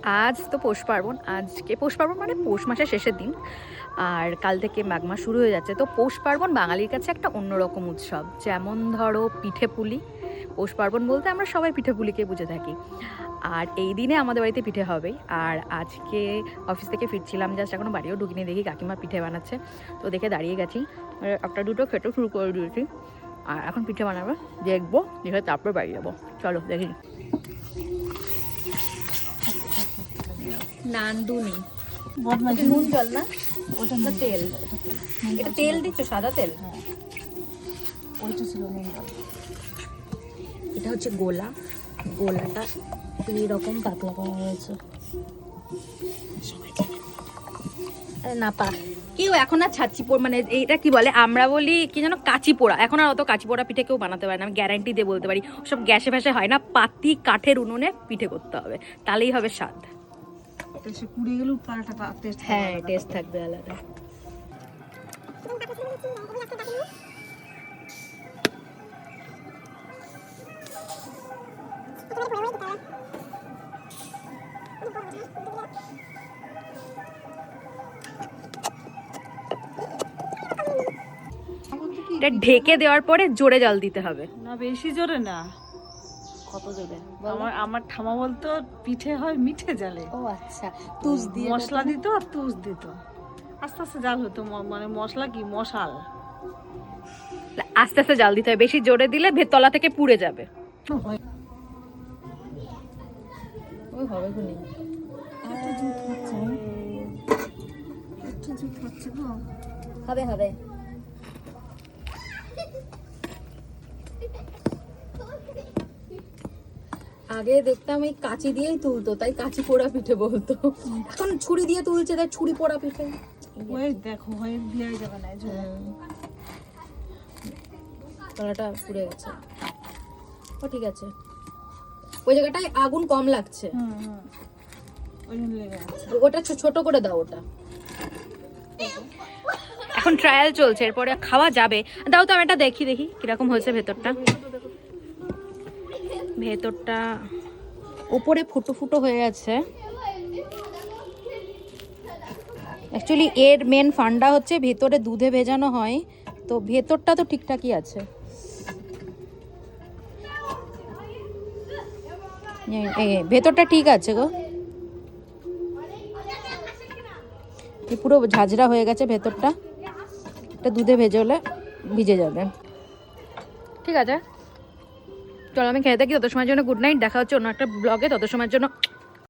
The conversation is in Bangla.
আজ তো পৌষ পার্বণ, আজকে পৌষ পার্বণ মানে পৌষ মাসের শেষের দিন, আর কাল থেকে মাঘ মাস শুরু হয়ে যাচ্ছে। তো পৌষ পার্বণ বাঙালির কাছে একটা অন্যরকম উৎসব। যেমন ধরো পিঠে পুলি, পৌষ পার্বণ বলতে আমরা সবাই পিঠে পুলিকে বুঝে থাকি। আর এই দিনে আমাদের বাড়িতে পিঠে হবে। আর আজকে অফিস থেকে ফিরছিলাম, জাস্ট এখনো বাড়িও ঢুকিনি, দেখি কাকিমা পিঠে বানাচ্ছে, তো দেখে দাঁড়িয়ে গেছি। একটা দুটো খেতে শুরু করে দিয়েছি, আর এখন পিঠে বানাবে, দেখবো, দেখে তারপর বাড়ি যাবো। চলো দেখি। নান্দুনি নুন জল না, ওটা না তেল। এটা তেল দিচ্ছ, সাদা তেল? ওইটা ছিল নুন জল। এটা হচ্ছে গোলা, গোলাটা এইরকম পাতলা করা হয়েছে। না পা কেউ এখন আর ছাচ্ছি পোড়া, মানে এইটা কি বলে, আমরা বলি কি যেন কাঁচি পোড়া। এখন আর অত কাঁচি পোড়া পিঠে কেউ বানাতে পারে না, আমি গ্যারান্টি দিয়ে বলতে পারি। সব গ্যাসে ফ্যাসে হয় না, পাতি কাঠের উনুনে পিঠে করতে হবে, তাহলেই হবে স্বাদ। সে পুড়ে গেলেও পাল্টা টেস্ট, হ্যাঁ টেস্ট থাকবে আলাদা। এটা ঢেকে দেওয়ার পরে জোরে জল দিতে হবে। না বেশি জোরে না, কত জোরে? আমার ঠামা বলতো পিঠে হয় মিঠে জালে। ও আচ্ছা, তুষ দিয়ে মশলা দিত আর তুষ দিত, আস্তে আস্তে জাল হতো। মানে মশলা কি মশাল, আস্তে আস্তে জাল দিতে হবে, বেশি জোরে দিলে ভেতলা থেকে পুড়ে যাবে। ওই হবে কোনি হবে হবে। আগে দেখতাম এই কাঁচি দিয়েই তুলতো, তাই কাঁচি পোড়া পিঠে বলতো। এখন ছুরি দিয়ে তুলছে, তাই ছুরি পোড়া পিঠে। ওই দেখো হয়ে দিয়ে যাবে না, তলাটা পুড়ে গেছে। ও ঠিক আছে, ওই জায়গাটায় আগুন কম লাগছে, ওটা ছোট করে দাও ওটা। এখন ট্রায়াল চলছে, এরপরে খাওয়া যাবে। দাও তো আমি এটা দেখি কিরকম হয়েছে ভেতরটা। ভেতরটা উপরে ফুটো ফুটো হয়ে আছে। অ্যাকচুয়ালি এর মেন ফান্ডা হচ্ছে ভেতরে দুধে ভেজানো হয়, তো ভেতরটা তো ঠিকঠাকই আছে। ভেতরটা ঠিক আছে গো, পুরো ঝাঁঝরা হয়ে গেছে ভেতরটা। এটা দুধে ভেজে হলে ভিজে যাবে। ঠিক আছে, চলো আমি খেয়ে থাকি। তত সময়ের জন্য গুড নাইট, দেখা হচ্ছে অন্য একটা ব্লগে। তত সময়ের জন্য